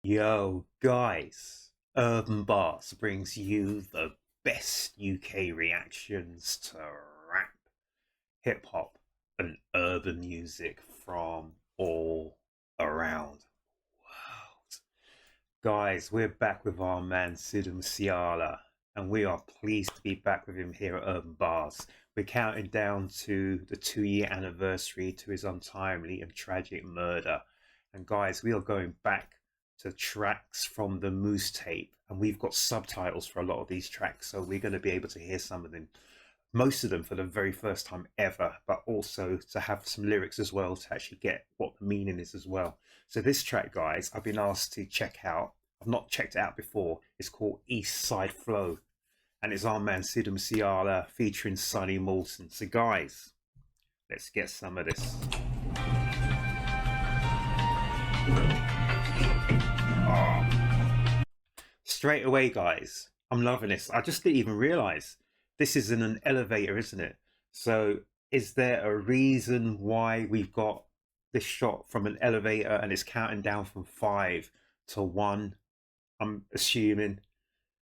Yo, guys, Urban Barz brings you the best UK reactions to rap, hip hop, and urban music from all around the world. Guys, we're back with our man Sidhu Moose Wala, and we are pleased to be back with him here at Urban Barz. We're counting down to the 2-year anniversary to his untimely and tragic murder. And guys, we are going back to tracks from the Moosetape, and we've got subtitles for a lot of these tracks, so we're going to be able to hear some of them, most of them for the very first time ever, but also to have some lyrics as well to actually get what the meaning is as well. So this track, guys, I've been asked to check out. I've not checked it out before. It's called East Side Flow, and it's our man Sidhu Moose Wala featuring Sonny Moulton. So guys, let's get some of this. Straight away, guys, I'm loving this. I just didn't even realize this is in an elevator, isn't it? So is there a reason why we've got this shot from an elevator and it's counting down from 5 to 1, I'm assuming?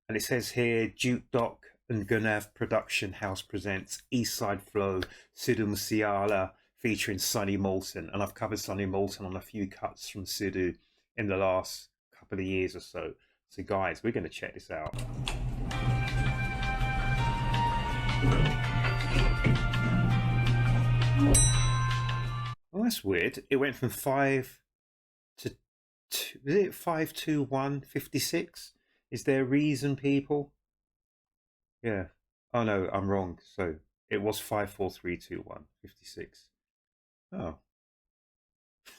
And it says here, Duke Doc and Gunav Production House presents East Side Flow, Sidhu Moose Wala featuring Sonny Moulton. And I've covered Sonny Moulton on a few cuts from Sidhu in the last couple of years or so. So guys, we're going to check this out. Well, that's weird. It went from 5 to 2. Is it 521 56? Is there a reason, people? Yeah. Oh no, I'm wrong. So it was 54321 56. Oh.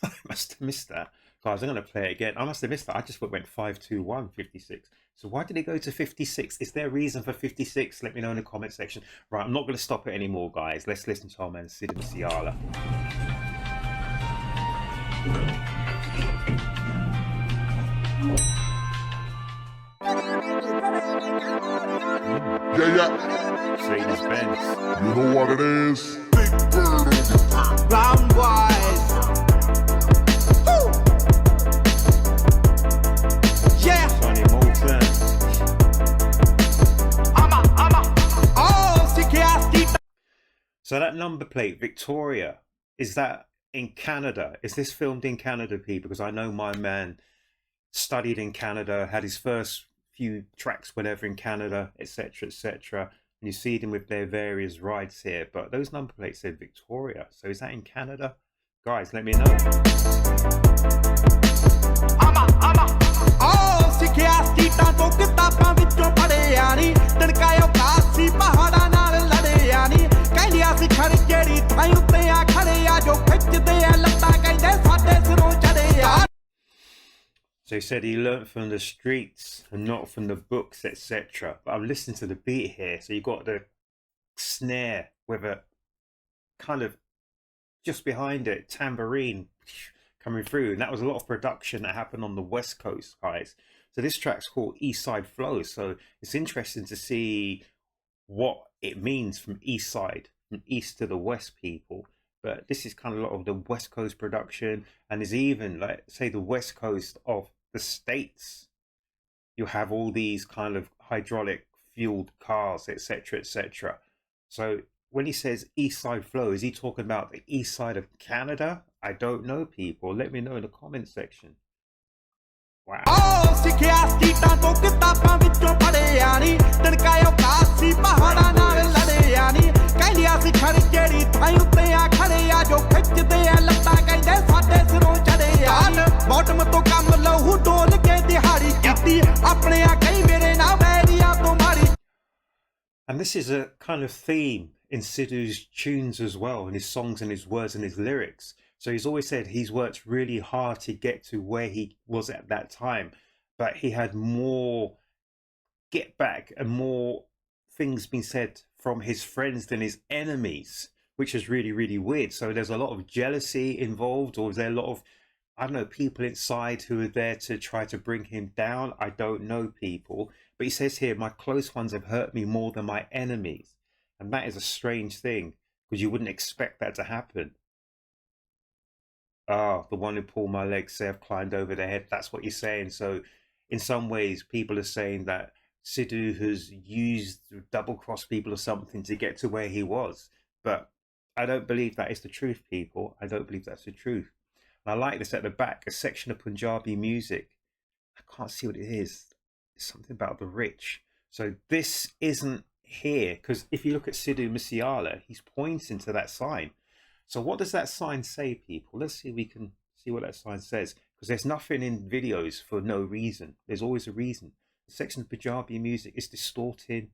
I must have missed that. Guys, I'm going to play it again. I must have missed that. I just thought it went 521 56. So why did it go to 56? Is there a reason for 56? Let me know in the comment section. Right, I'm not going to stop it anymore, guys. Let's listen to our man Sidhu Moose Wala. Yeah. Mercedes Benz. You know what it is. Big bird. Brown boys. Woo. Yeah. Sonny Moulton. Oh, So that number plate, Victoria, is that in Canada? Is this filmed in Canada, people? Because I know my man studied in Canada, had his first few tracks, whatever, in Canada, etc., etc. And you see them with their various rides here, but those number plates said Victoria. So is that in Canada? Guys, let me know. So he said he learnt from the streets and not from the books, etc. But I'm listening to the beat here. So you got the snare with a kind of just behind it, tambourine coming through. And that was a lot of production that happened on the West Coast, guys. So this track's called East Side Flow. So it's interesting to see what it means from East Side, from East to the West, people. But this is kind of a lot of the West Coast production, and there's even, like, say, the West Coast of the States. You have all these kind of hydraulic fueled cars, etc., etc. So when he says East Side Flow, is he talking about the east side of Canada? I don't know, people. Let me know in the comment section. Wow. And this is a kind of theme in Sidhu's tunes as well, in his songs and his words and his lyrics. So he's always said he's worked really hard to get to where he was at that time, but he had more get back and more things being said from his friends than his enemies, which is really, really weird. So there's a lot of jealousy involved, or is there a lot of, I don't know, people inside who are there to try to bring him down? I don't know, people. But he says here, my close ones have hurt me more than my enemies. And that is a strange thing, because you wouldn't expect that to happen. Ah, the one who pulled my leg, say I've climbed over the head. That's what you're saying. So, in some ways, people are saying that Sidhu has used double cross people or something to get to where he was. But I don't believe that is the truth, people. I don't believe that's the truth. And I like this at the back, a section of Punjabi music. I can't see what it is. It's something about the rich. So this isn't here, because if you look at Sidhu Moose Wala, he's pointing to that sign. So what does that sign say, people? Let's see if we can see what that sign says, because there's nothing in videos for no reason. There's always a reason. The section of Punjabi music is distorting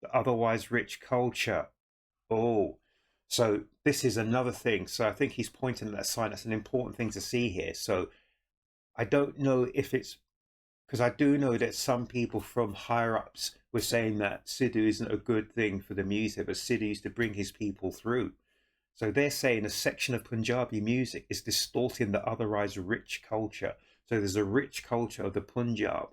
the otherwise rich culture. Oh, so this is another thing. So I think he's pointing at that sign. That's an important thing to see here. So I don't know if it's, because I do know that some people from higher ups were saying that Sidhu isn't a good thing for the music, but Sidhu used to bring his people through. So they're saying a section of Punjabi music is distorting the otherwise rich culture. So there's a rich culture of the Punjab,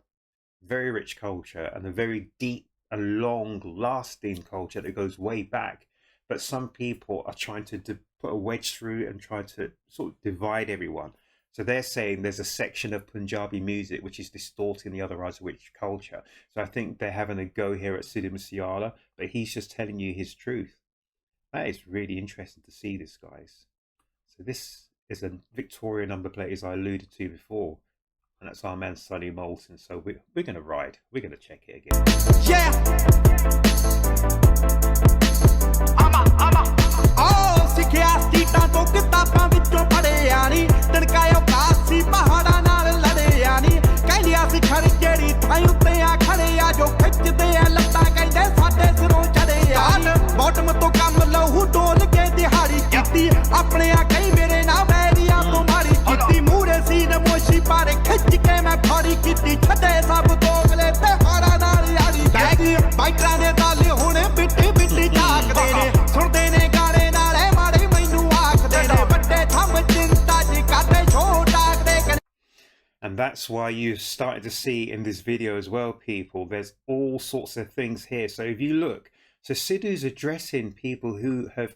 very rich culture, and a very deep and long lasting culture that goes way back. But some people are trying to put a wedge through and try to sort of divide everyone. So they're saying there's a section of Punjabi music which is distorting the otherwise rich culture. So I think they're having a go here at Sidhu Moose Wala, but he's just telling you his truth. That is really interesting to see this, guys. So this is a Victoria number plate, as I alluded to before. And that's our man Sonny Moulton. So we're going to ride. We're going to check it again. Yeah. Oh, ਸਿੱਖਿਆ ਸੀਟਾਂ ਤੋਂ ਕਿਤਾਬਾਂ ਵਿੱਚੋਂ ਪੜ੍ਹਿਆ ਨੀ ਤਣਕਾਇਓ ਕਾਸੀ ਪਹਾੜਾਂ ਨਾਲ ਲੜਿਆ ਨੀ ਕਹਿੰਦਿਆ ਸੀ ਖੜ ਜਿਹੜੀ ਥਾਂ ਉੱਤੇ ਆ ਖੜੇ ਆ ਜੋ ਖਿੱਚਦੇ ਆ ਲੱਤਾਂ ਕਹਿੰਦੇ ਸਾਡੇ ਸਿਰੋਂ ਚੜੇ ਆ ਬੋਟਮ ਤੋਂ ਕੰਮ ਲਹੂ ਡੋਲ ਕੇ ਦਿਹਾੜੀ ਕੀਤੀ ਆਪਣੇ ਆ ਕਈ ਮੇਰੇ ਨਾਲ ਬੈਰੀਆਂ ਤੋਂ ਮਾਰੀ ਕੀਤੀ ਮੂਰੇ ਸੀ ਨਮੋਸ਼ੀ ਪਰ ਖਿੱਚ ਕੇ ਮੈਂ ਫਾੜੀ ਕੀਤੀ ਛੱਡੇ ਸਭ ਦੋਗਲੇ ਤੇ ਹਾਰਾਂ ਨਾਲ ਯਾਰੀ ਬੈਗੀ ਬਾਈਟਰਾਂ ਦੇ ਤਾਲੇ ਹੁਣੇ ਬਿੱਟੀ ਬਿੱਟੀ ਝਾਕਦੇ ਨੇ ਸੁਣਦੇ ਨੇ ਗਾਣੇ ਨਾਲੇ ਮਾੜੇ ਮੈਨੂੰ ਆਖਦੇ ਨੇ ਵੱਡੇ ਥੰਮ ਚਿੰਤਾ ਜੀ ਕਰਦੇ ਛੋਟ ਆਖਦੇ And that's why you started to see in this video as well, people, there's all sorts of things here. So if you look, so Sidhu's addressing people who have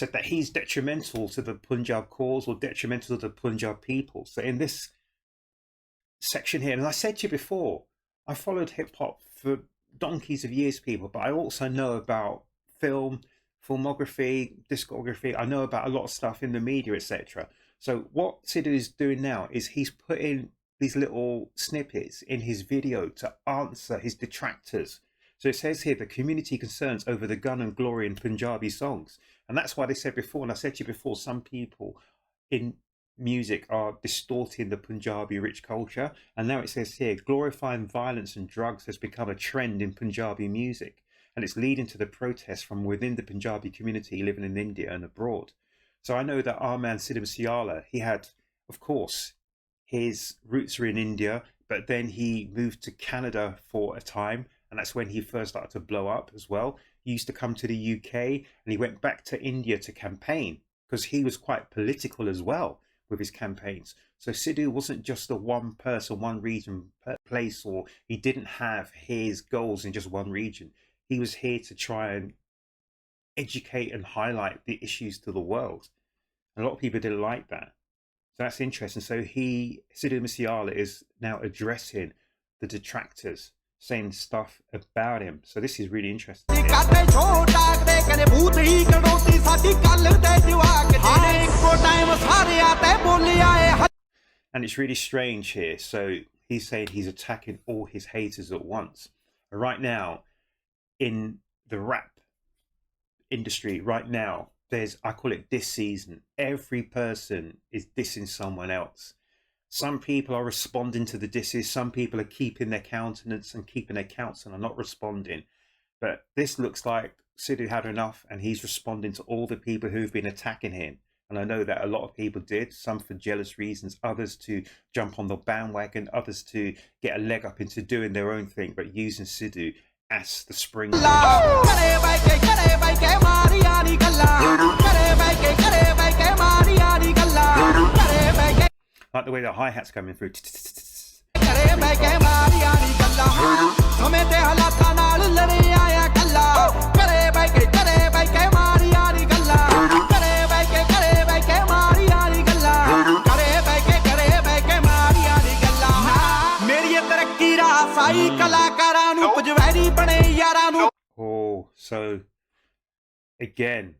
said that he's detrimental to the Punjab cause or detrimental to the Punjab people. So in this section here, and I said to you before, I followed hip hop for donkeys of years, people, but I also know about film, filmography, discography. I know about a lot of stuff in the media, etc. So what Sidhu is doing now is he's putting these little snippets in his video to answer his detractors. So it says here, the community concerns over the gun and glory in Punjabi songs. And that's why they said before, and I said to you before, some people in music are distorting the Punjabi rich culture. And now it says here, glorifying violence and drugs has become a trend in Punjabi music. And it's leading to the protests from within the Punjabi community living in India and abroad. So I know that our man Sidhu Moose Wala, he had, of course, his roots were in India, but then he moved to Canada for a time, and that's when he first started to blow up as well. He used to come to the UK, and he went back to India to campaign, because he was quite political as well with his campaigns. So Sidhu wasn't just a one person, one region place, or he didn't have his goals in just one region. He was here to try and educate and highlight the issues to the world. And a lot of people didn't like that. So that's interesting. So Sidhu Moose Wala is now addressing the detractors, saying stuff about him. So this is really interesting. And it's really strange here. So he's saying he's attacking all his haters at once. And right now, in the rap industry right now, there's, I call it diss season. Every person is dissing someone else. Some people are responding to the disses, some people are keeping their countenance and keeping their counts and are not responding. But this looks like Sidhu had enough, and he's responding to all the people who've been attacking him. And I know that a lot of people did, some for jealous reasons, others to jump on the bandwagon, others to get a leg up into doing their own thing, but using Sidhu as the spring. Like the way the hi-hat's coming through. So again,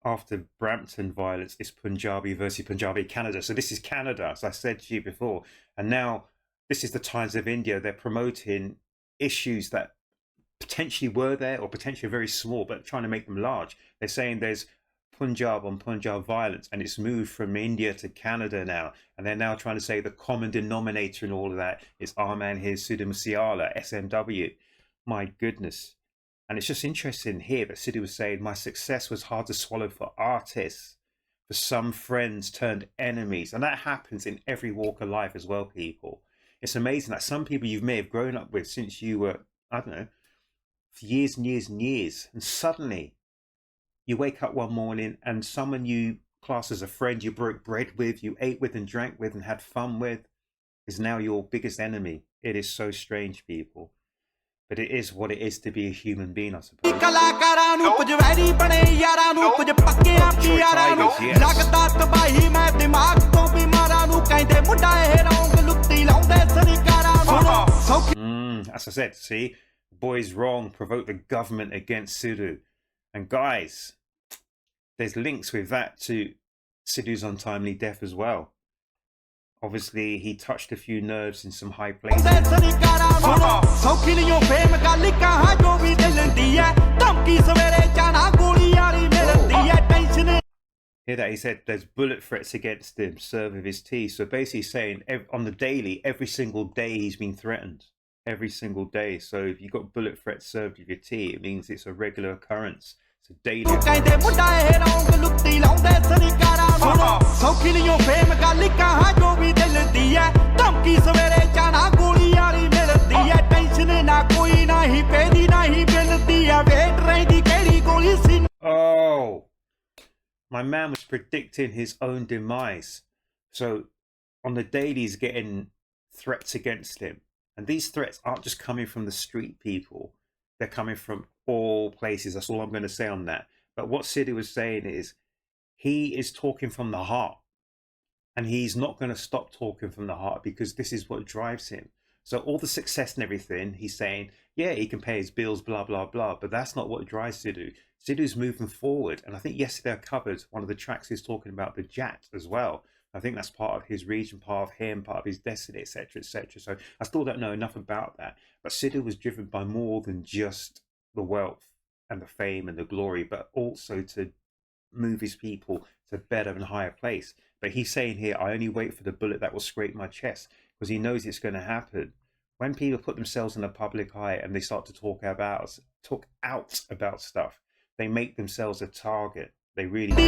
after Brampton violence, it's Punjabi versus Punjabi Canada. So this is Canada, as I said to you before. And now this is the Times of India. They're promoting issues that potentially were there or potentially very small, but trying to make them large. They're saying there's Punjab on Punjab violence, and it's moved from India to Canada now. And they're now trying to say the common denominator in all of that is our man here, Sidhu Moose Wala, SMW. My goodness. And it's just interesting here that Sidhu was saying, my success was hard to swallow for artists, for some friends turned enemies. And that happens in every walk of life as well, people. It's amazing that some people you may have grown up with since you were, I don't know, for years and years and years. And suddenly you wake up one morning and someone you class as a friend, you broke bread with, you ate with and drank with and had fun with, is now your biggest enemy. It is so strange, people. But it is what it is to be a human being, I suppose. ਕਲਾਕਾਰਾਂ ਨੂੰ ਕੁਝ very ਬਣੇ ਯਾਰਾਂ ਨੂੰ ਕੁਝ ਪੱਕਿਆਂ ਪਿਆਰਾਂ ਨੂੰ ਲੱਗਦਾ ਤਬਾਹੀ ਮੈਂ ਦਿਮਾਗ ਤੋਂ ਬਿਮਾਰਾਂ ਨੂੰ ਕਹਿੰਦੇ ਮੁੰਡਾ ਇਹ ਰੌਂਗ ਲੁੱਟੀ ਲਾਉਂਦੇ ਸਰਕਾਰਾਂ ਨੂੰ As I said, see, boys wrong, provoke the government against Sidhu. And guys, there's links with that to Sidhu's untimely death as well. Obviously, he touched a few nerves in some high places. Hear that? He said there's bullet threats against him, served with his tea. So basically saying on the daily, every single day he's been threatened. Every single day. So if you've got bullet threats served with your tea, it means it's a regular occurrence. It's a daily Oh, my man was predicting his own demise. So on the daily he's getting threats against him. And these threats aren't just coming from the street people. They're coming from all places. That's all I'm going to say on that. But what Sidhu was saying is he is talking from the heart. And he's not going to stop talking from the heart because this is what drives him. So all the success and everything, he's saying, yeah, he can pay his bills, blah, blah, blah. But that's not what drives Sidhu. Sidhu's moving forward. And I think yesterday I covered one of the tracks he's talking about the Jat as well. I think that's part of his region, part of him, part of his destiny, etc., etc. So I still don't know enough about that. But Sidhu was driven by more than just the wealth and the fame and the glory, but also to move his people to a better and higher place. But he's saying here, I only wait for the bullet that will scrape my chest, because he knows it's going to happen. When people put themselves in the public eye and they start to talk out about stuff, they make themselves a target. They really do.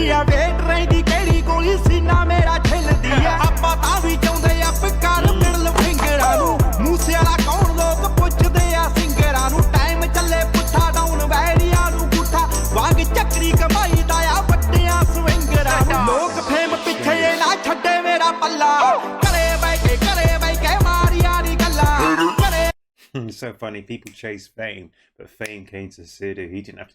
It's so funny, people chase fame, but fame came to Sidhu. He didn't have to.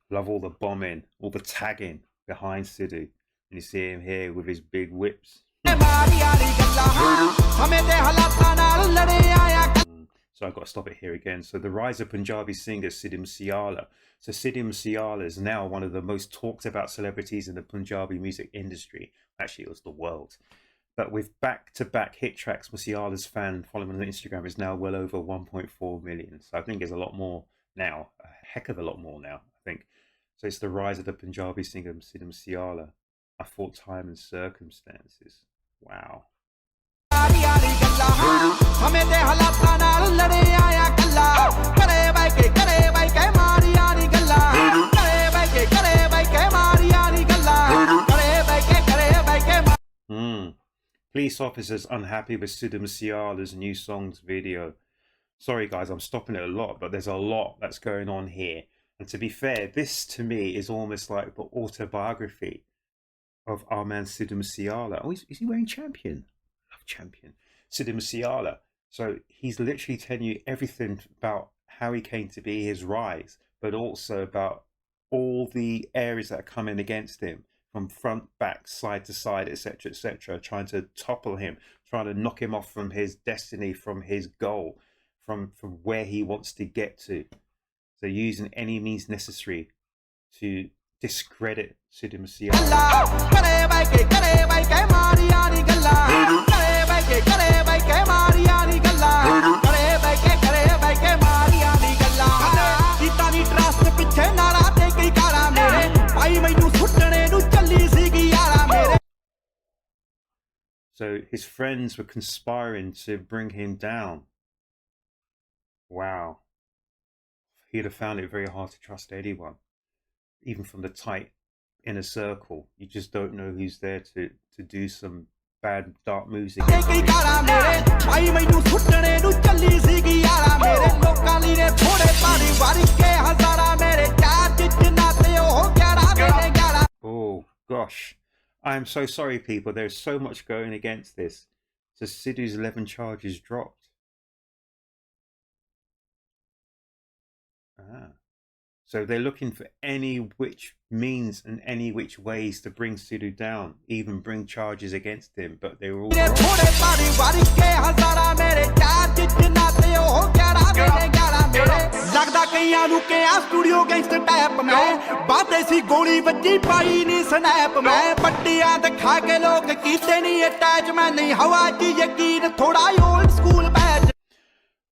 Love all the bombing, all the tagging behind Sidhu. And you see him here with his big whips. So I've got to stop it here again. So the rise of Punjabi singer Sidhu Moose Wala. So Sidhu Moose Wala is now one of the most talked about celebrities in the Punjabi music industry. Actually, it was the world. But with back-to-back hit tracks, Moose Wala's fan following on Instagram is now well over 1.4 million. So I think there's a lot more now, a heck of a lot more now, I think. So it's the rise of the Punjabi singer Sidhu Moose Wala. I thought time and circumstances. Wow. Police officers unhappy with Sidhu Moose Wala's new songs video. Sorry guys, I'm stopping it a lot, but there's a lot that's going on here. And to be fair, this to me is almost like the autobiography of our man Sidhu Moose Wala. Oh, is he wearing Champion? I love Champion. Sidhu Moose Wala. So he's literally telling you everything about how he came to be, his rise, but also about all the areas that are coming against him. From front, back, side to side, etc., etc., trying to topple him, trying to knock him off from his destiny, from his goal, from where he wants to get to. So using any means necessary to discredit Sidhu Moose Wala. So his friends were conspiring to bring him down. Wow. He'd have found it very hard to trust anyone, even from the tight inner circle. You just don't know who's there to do some bad dark moves against you. Oh gosh, I am so sorry, people. There's so much going against this. So Sidhu's 11 charges dropped. So they're looking for any which means and any which ways to bring Sidhu down, even bring charges against him, but they were all wrong.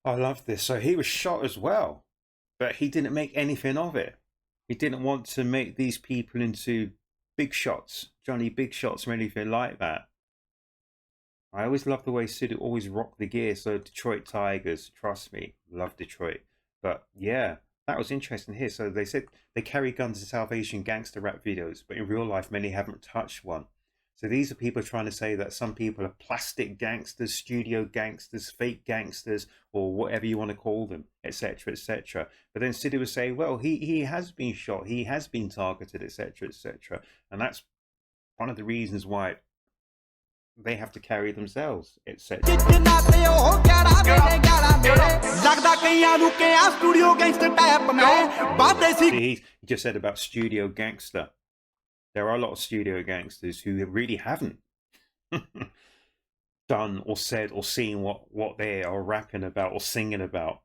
I love this. So he was shot as well, but he didn't make anything of it. He didn't want to make these people into big shots, Johnny Big Shots or anything like that. I always love the way Sidhu always rocked the gear. So Detroit Tigers, trust me, love Detroit. But yeah, that was interesting here. So they said they carry guns in South Asian gangster rap videos, but in real life, many haven't touched one. So these are people trying to say that some people are plastic gangsters, studio gangsters, fake gangsters, or whatever you want to call them, etc., etc. But then Sidhu was saying, well, he has been shot, he has been targeted, etc., etc. And that's one of the reasons why they have to carry themselves, etc. He just said about studio gangster. There are a lot of studio gangsters who really haven't done or said or seen what they are rapping about or singing about.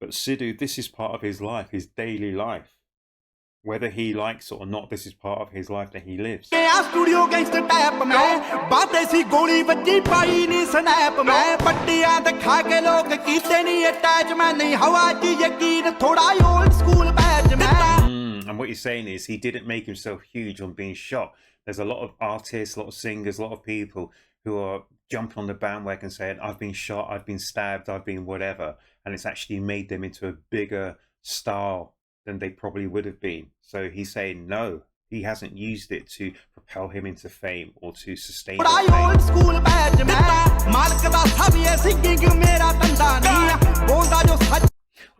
But Sidhu, this is part of his life, his daily life. Whether he likes it or not, this is part of his life that he lives. And what you're saying is he didn't make himself huge on being shot. There's a lot of artists, a lot of singers, a lot of people who are jumping on the bandwagon saying, I've been shot, I've been stabbed, I've been whatever. And it's actually made them into a bigger star than they probably would have been. So he's saying no, he hasn't used it to propel him into fame or to sustain his fame.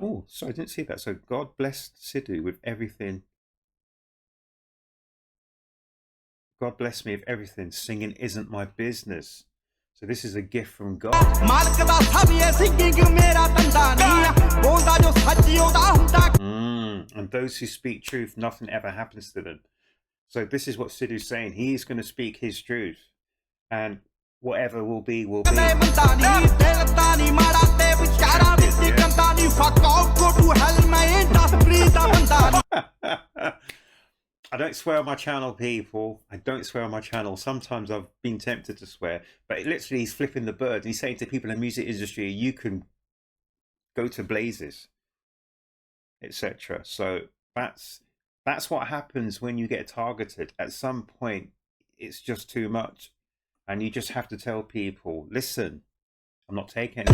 Oh, sorry, I didn't see that. So God blessed Sidhu with everything. God bless me with everything. Singing isn't my business. So this is a gift from God. And those who speak truth, nothing ever happens to them. So this is what Sidhu's saying. He is going to speak his truth. And whatever will be, will be. I don't swear on my channel, people. I don't swear on my channel. Sometimes I've been tempted to swear, but literally he's flipping the bird and he's saying to people in the music industry, you can go to blazes, etc. So that's what happens when you get targeted. At some point, it's just too much. And you just have to tell people, listen, I'm not taking it.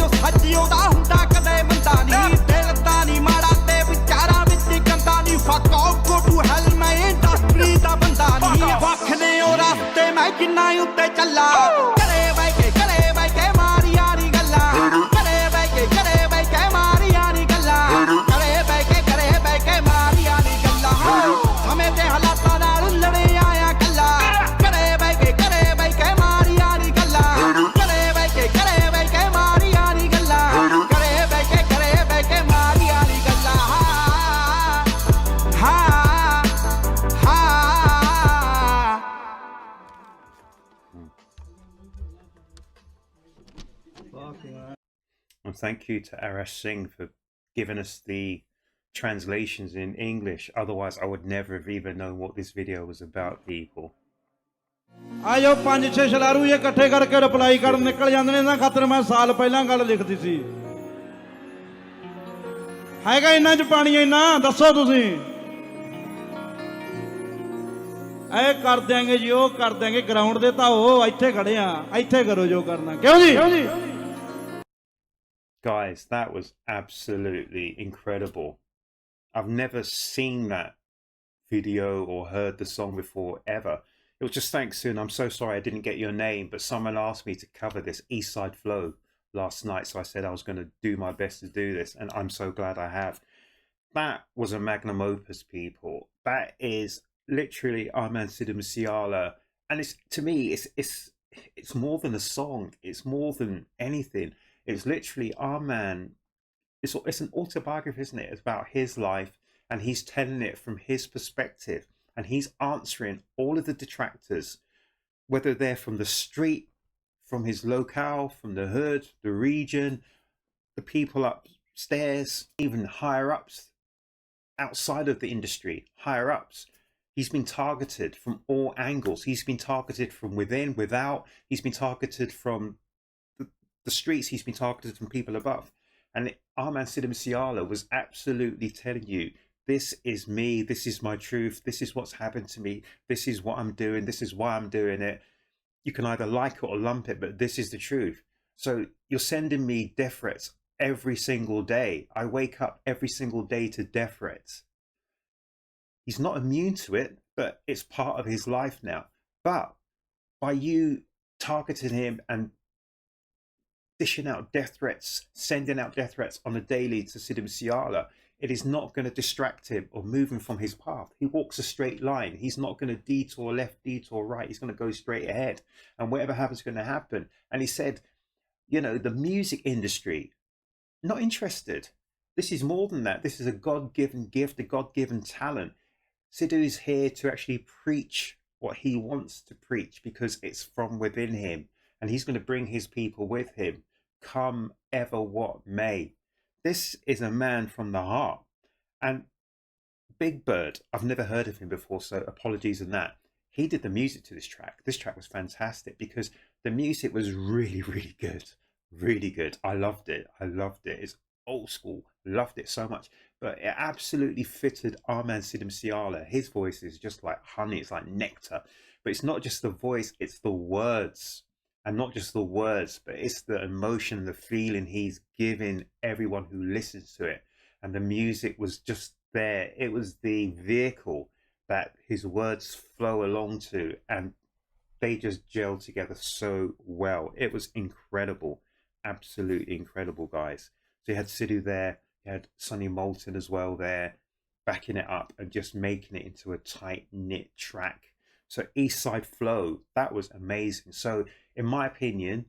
And thank you to Arash Singh for giving us the translations in English. Otherwise, I would never have even known what this video was about, people. ਆਇਓ 5-6 ਸ਼ਲਾਰੂ ਇਹ ਇਕੱਠੇ ਕਰਕੇ reply ਕਰਨ ਨਿਕਲ ਜਾਂਦੇ ਨੇ ਇਹਨਾਂ ਖਾਤਰ ਮੈਂ ਸਾਲ ਪਹਿਲਾਂ ਗੱਲ ਲਿਖਦੀ ਸੀ ਹੈਗਾ ਇੰਨਾ ਚ ਪਾਣੀ ਇੰਨਾ ਦੱਸੋ ਤੁਸੀਂ ਐ ਕਰ ਦਿਆਂਗੇ ਜੀ ਉਹ ਕਰ ਦਿਆਂਗੇ ਗਰਾਊਂਡ ਦੇ ਤਾਂ ਉਹ ਇੱਥੇ ਖੜੇ ਆ ਇੱਥੇ ਕਰੋ ਜੋ ਕਰਨਾ ਕਿਉਂ ਜੀ Guys, that was absolutely incredible. I've never seen that video or heard the song before ever. It was just thanks to, and I'm so sorry I didn't get your name, but someone asked me to cover this East Side Flow last night, so I said I was going to do my best to do this, and I'm so glad I have. That was a magnum opus, people. That is literally Arman Sidhu Moose Wala, and it's, to me, it's more than a song. It's more than anything. It's literally Arman. It's an autobiography, isn't it? It's about his life, and he's telling it from his perspective. And he's answering all of the detractors, whether they're from the street, from his locale, from the hood, the region, the people upstairs, even higher ups, outside of the industry, higher ups. He's been targeted from all angles. He's been targeted from within, without. He's been targeted from the streets. He's been targeted from people above. And Arman Sidhu Moose Wala was absolutely telling you, this is me, this is my truth, this is what's happened to me, this is what I'm doing, this is why I'm doing it. You can either like it or lump it, but this is the truth. So you're sending me death threats every single day. I wake up every single day to death threats. He's not immune to it, but it's part of his life now. But by you targeting him and dishing out death threats, sending out death threats on a daily to Sidhu Moose Wala, it is not going to distract him or move him from his path. He walks a straight line. He's not going to detour left, detour right. He's going to go straight ahead. And whatever happens is going to happen. And he said, you know, the music industry, not interested. This is more than that. This is a God-given gift, a God-given talent. Sidhu is here to actually preach what he wants to preach because it's from within him. And he's going to bring his people with him, come ever what may. This is a man from the heart. And Big Bird, I've never heard of him before, so apologies on that. He did the music to this track. This track was fantastic because the music was really, really good. Really good. I loved it. I loved it. It's old school. Loved it so much. But it absolutely fitted Arman Sidhu Moose Wala. His voice is just like honey. It's like nectar. But it's not just the voice, it's the words. And not just the words, but it's the emotion, the feeling he's giving everyone who listens to it. And the music was just there. It was the vehicle that his words flow along to, and they just gel together so well. It was incredible. Absolutely incredible, guys. So you had Sidhu there, you had Sonny Moulton as well there, backing it up and just making it into a tight-knit track. So East Side Flow, that was amazing. So in my opinion,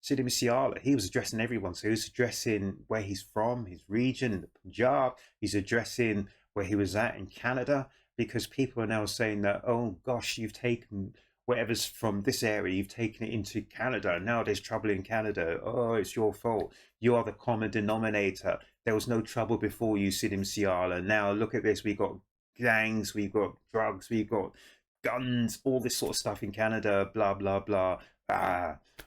Sidhu Moose Wala, he was addressing everyone. So he was addressing where he's from, his region in the Punjab. He's addressing where he was at in Canada, because people are now saying that, oh gosh, you've taken whatever's from this area, you've taken it into Canada. Now there's trouble in Canada. Oh, it's your fault. You are the common denominator. There was no trouble before you, Sidhu Moose Wala. Now look at this. We've got gangs, we've got drugs, we've got guns, all this sort of stuff in Canada, blah, blah, blah.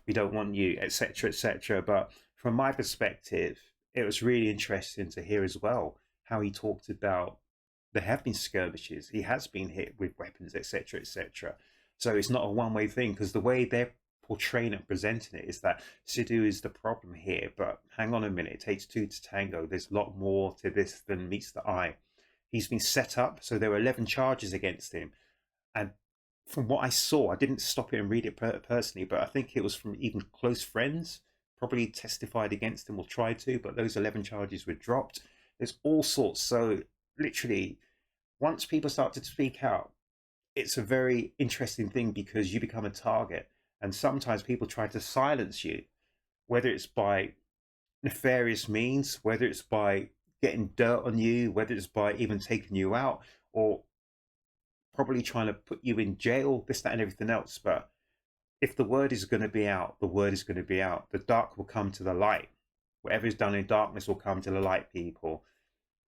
We don't want you, etc., etc. But from my perspective, it was really interesting to hear as well how he talked about there have been skirmishes. He has been hit with weapons, etc., etc. So it's not a one-way thing, because the way they're portraying and presenting it is that Sidhu is the problem here. But hang on a minute, it takes two to tango. There's a lot more to this than meets the eye. He's been set up, so there were 11 charges against him. And from what I saw, I didn't stop it and read it personally, but I think it was from even close friends, probably testified against him or tried to, but those 11 charges were dropped. There's all sorts. So literally, once people start to speak out, it's a very interesting thing, because you become a target. And sometimes people try to silence you, whether it's by nefarious means, whether it's by getting dirt on you, whether it's by even taking you out, or probably trying to put you in jail, this, that, and everything else. But if the word is going to be out, the word is going to be out. The dark will come to the light. Whatever is done in darkness will come to the light, people.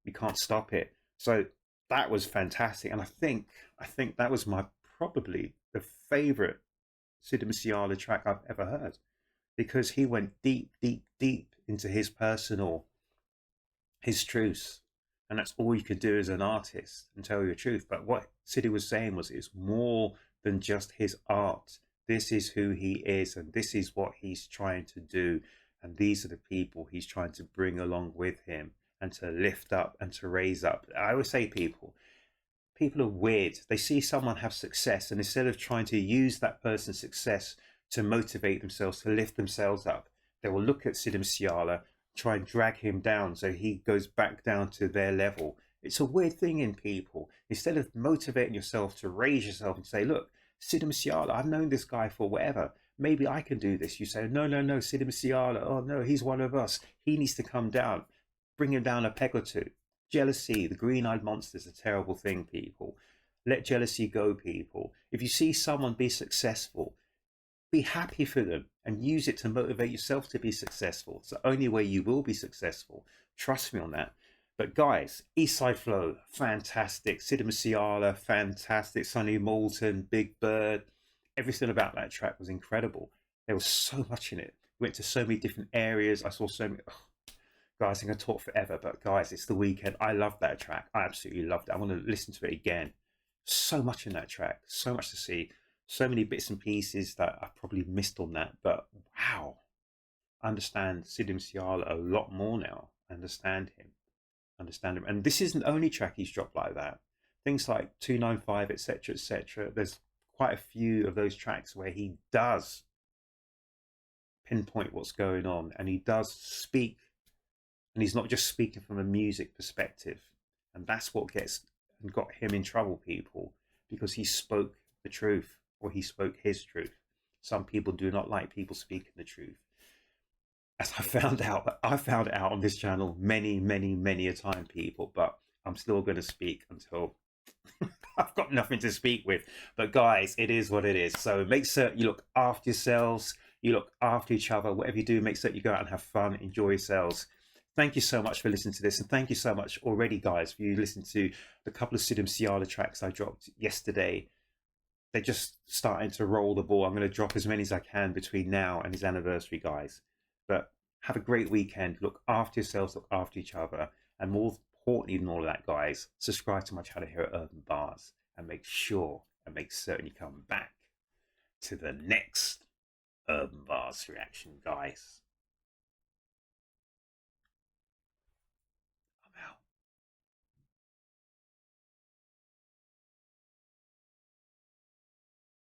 You can't stop it. So that was fantastic. And I think that was my probably the favorite Sidhu Moose Wala track I've ever heard, because he went deep, deep, deep into his personal, his truths. And that's all you could do as an artist, and tell your truth. But what Sidhu was saying was, it's more than just his art. This is who he is, and this is what he's trying to do. And these are the people he's trying to bring along with him, and to lift up and to raise up. I always say people are weird. They see someone have success, and instead of trying to use that person's success to motivate themselves, to lift themselves up, they will look at Sidhu Moose Wala, try and drag him down so he goes back down to their level. It's a weird thing in people. Instead of motivating yourself to raise yourself and say, look, Sidhu Moose Wala, I've known this guy for whatever, maybe I can do this. You say, no, Sidhu Moose Wala, oh no, he's one of us, he needs to come down. Bring him down a peg or two. Jealousy, the green-eyed monster, is a terrible thing, people. Let jealousy go, people. If you see someone be successful, be happy for them and use it to motivate yourself to be successful. It's the only way you will be successful. Trust me on that. But guys, Eastside Flow, fantastic. Sidhu Moose Wala, fantastic. Sonny Moulton, Big Bird, everything about that track was incredible. There was so much in it. Went to so many different areas. I saw so many. Guys, I'm going to talk forever, but guys, it's the weekend. I love that track. I absolutely loved it. I want to listen to it again. So much in that track, so much to see, so many bits and pieces that I probably missed on that. But wow, I understand Sidhu Moose Wala a lot more now. I understand him. And this isn't the only track he's dropped like that. Things like 295, etc., etc. There's quite a few of those tracks where he does pinpoint what's going on, and he does speak. And he's not just speaking from a music perspective. And that's what got him in trouble, people, because he spoke the truth, or he spoke his truth. Some people do not like people speaking the truth. As I found out on this channel many, many, many a time, people, but I'm still going to speak until I've got nothing to speak with. But guys, it is what it is. So make certain you look after yourselves, you look after each other, whatever you do, make certain you go out and have fun, enjoy yourselves. Thank you so much for listening to this, and thank you so much already, guys, for you listening to the couple of Sidhu Moose Wala tracks I dropped yesterday. They're just starting to roll the ball. I'm going to drop as many as I can between now and his anniversary, guys. But have a great weekend. Look after yourselves, look after each other, and more importantly than all of that, guys, subscribe to my channel here at Urb'n Barz, and make certain you come back to the next Urb'n Barz reaction, guys.